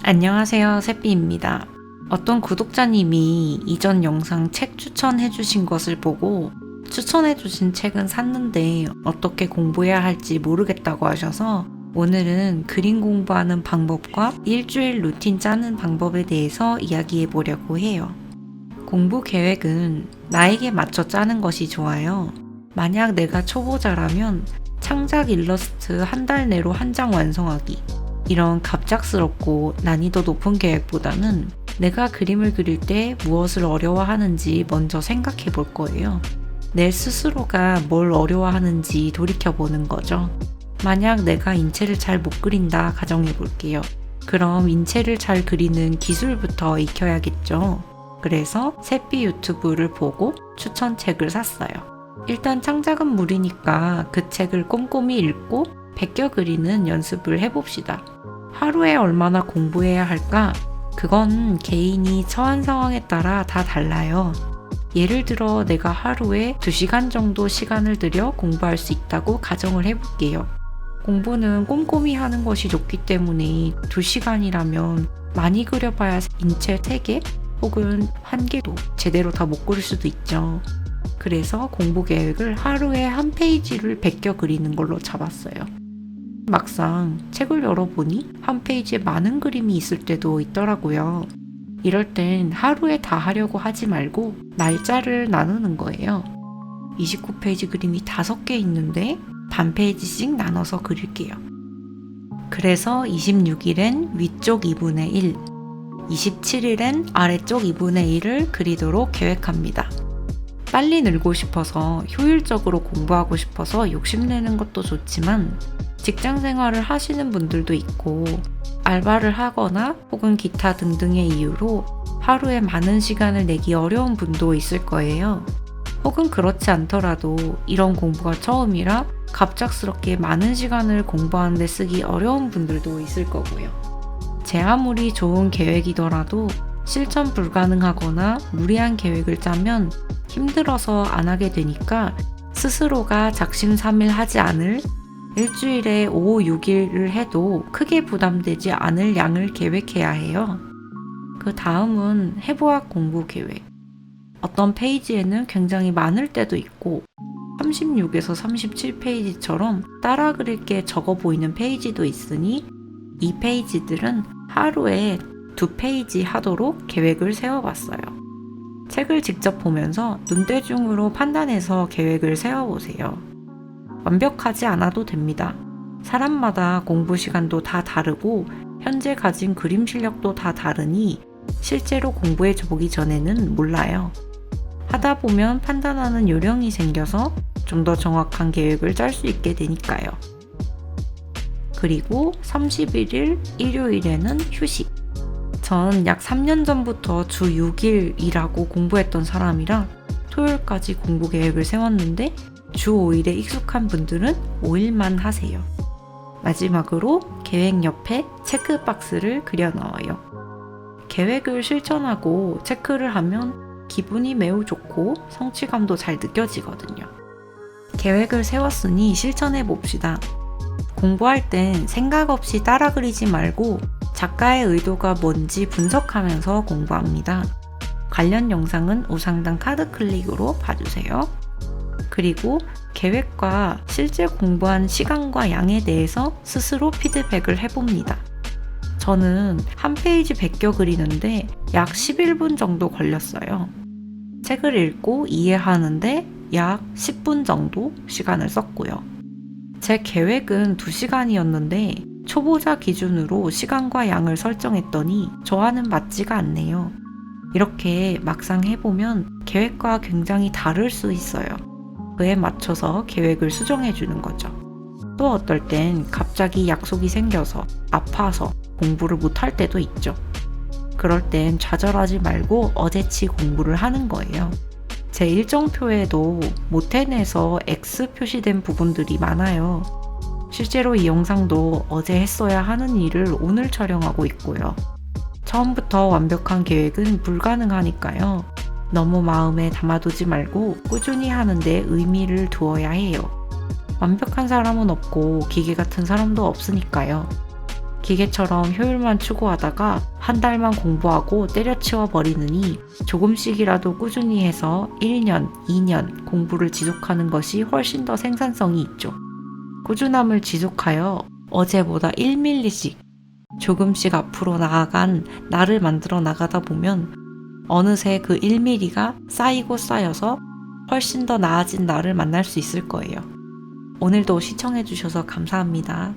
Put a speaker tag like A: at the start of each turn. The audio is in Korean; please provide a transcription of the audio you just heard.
A: 안녕하세요, 새삐입니다. 어떤 구독자님이 이전 영상 책 추천해주신 것을 보고 추천해주신 책은 샀는데 어떻게 공부해야 할지 모르겠다고 하셔서 오늘은 그림 공부하는 방법과 일주일 루틴 짜는 방법에 대해서 이야기해 보려고 해요. 공부 계획은 나에게 맞춰 짜는 것이 좋아요. 만약 내가 초보자라면 창작 일러스트 한 달 내로 한 장 완성하기, 이런 갑작스럽고 난이도 높은 계획보다는 내가 그림을 그릴 때 무엇을 어려워하는지 먼저 생각해 볼 거예요. 내 스스로가 뭘 어려워하는지 돌이켜 보는 거죠. 만약 내가 인체를 잘 못 그린다 가정해 볼게요. 그럼 인체를 잘 그리는 기술부터 익혀야겠죠. 그래서 새삐 유튜브를 보고 추천책을 샀어요. 일단 창작은 무리니까 그 책을 꼼꼼히 읽고 베껴 그리는 연습을 해봅시다. 하루에 얼마나 공부해야 할까? 그건 개인이 처한 상황에 따라 다 달라요. 예를 들어 내가 하루에 2시간 정도 시간을 들여 공부할 수 있다고 가정을 해볼게요. 공부는 꼼꼼히 하는 것이 좋기 때문에 2시간이라면 많이 그려봐야 인체 3개 혹은 1개도 제대로 다 못 그릴 수도 있죠. 그래서 공부 계획을 하루에 한 페이지를 베껴 그리는 걸로 잡았어요. 막상 책을 열어보니 한 페이지에 많은 그림이 있을 때도 있더라고요. 이럴 땐 하루에 다 하려고 하지 말고 날짜를 나누는 거예요. 29페이지 그림이 5개 있는데 반 페이지씩 나눠서 그릴게요. 그래서 26일엔 위쪽 2분의 1, 27일엔 아래쪽 2분의 1을 그리도록 계획합니다. 빨리 늘고 싶어서 효율적으로 공부하고 싶어서 욕심내는 것도 좋지만 직장 생활을 하시는 분들도 있고 알바를 하거나 혹은 기타 등등의 이유로 하루에 많은 시간을 내기 어려운 분도 있을 거예요. 혹은 그렇지 않더라도 이런 공부가 처음이라 갑작스럽게 많은 시간을 공부하는 데 쓰기 어려운 분들도 있을 거고요. 제 아무리 좋은 계획이더라도 실천 불가능하거나 무리한 계획을 짜면 힘들어서 안 하게 되니까 스스로가 작심삼일하지 않을 일주일에 5, 6일을 해도 크게 부담되지 않을 양을 계획해야 해요. 그 다음은 해부학 공부 계획. 어떤 페이지에는 굉장히 많을 때도 있고 36에서 37페이지처럼 따라 그릴 게 적어 보이는 페이지도 있으니 이 페이지들은 하루에 2페이지 하도록 계획을 세워봤어요. 책을 직접 보면서 눈대중으로 판단해서 계획을 세워보세요. 완벽하지 않아도 됩니다. 사람마다 공부 시간도 다 다르고 현재 가진 그림 실력도 다 다르니 실제로 공부해 보기 전에는 몰라요. 하다 보면 판단하는 요령이 생겨서 좀 더 정확한 계획을 짤 수 있게 되니까요. 그리고 31일 일요일에는 휴식. 전 약 3년 전부터 주 6일 일하고 공부했던 사람이라 토요일까지 공부 계획을 세웠는데 주 5일에 익숙한 분들은 5일만 하세요. 마지막으로 계획 옆에 체크박스를 그려 넣어요. 계획을 실천하고 체크를 하면 기분이 매우 좋고 성취감도 잘 느껴지거든요. 계획을 세웠으니 실천해 봅시다. 공부할 땐 생각 없이 따라 그리지 말고 작가의 의도가 뭔지 분석하면서 공부합니다. 관련 영상은 우상단 카드 클릭으로 봐주세요. 그리고 계획과 실제 공부한 시간과 양에 대해서 스스로 피드백을 해봅니다. 저는 한 페이지 베껴 그리는데 약 11분 정도 걸렸어요. 책을 읽고 이해하는데 약 10분 정도 시간을 썼고요. 제 계획은 2시간이었는데 초보자 기준으로 시간과 양을 설정했더니 저와는 맞지가 않네요. 이렇게 막상 해보면 계획과 굉장히 다를 수 있어요. 그에 맞춰서 계획을 수정해 주는 거죠. 또 어떨 땐 갑자기 약속이 생겨서 아파서 공부를 못할 때도 있죠. 그럴 땐 좌절하지 말고 어제치 공부를 하는 거예요. 제 일정표에도 못 해내서 X 표시된 부분들이 많아요. 실제로 이 영상도 어제 했어야 하는 일을 오늘 촬영하고 있고요. 처음부터 완벽한 계획은 불가능하니까요. 너무 마음에 담아두지 말고 꾸준히 하는데 의미를 두어야 해요. 완벽한 사람은 없고 기계 같은 사람도 없으니까요. 기계처럼 효율만 추구하다가 한 달만 공부하고 때려치워 버리느니 조금씩이라도 꾸준히 해서 1년, 2년 공부를 지속하는 것이 훨씬 더 생산성이 있죠. 꾸준함을 지속하여 어제보다 1mm씩 조금씩 앞으로 나아간 나를 만들어 나가다 보면 어느새 그 1mm가 쌓이고 쌓여서 훨씬 더 나아진 나를 만날 수 있을 거예요. 오늘도 시청해주셔서 감사합니다.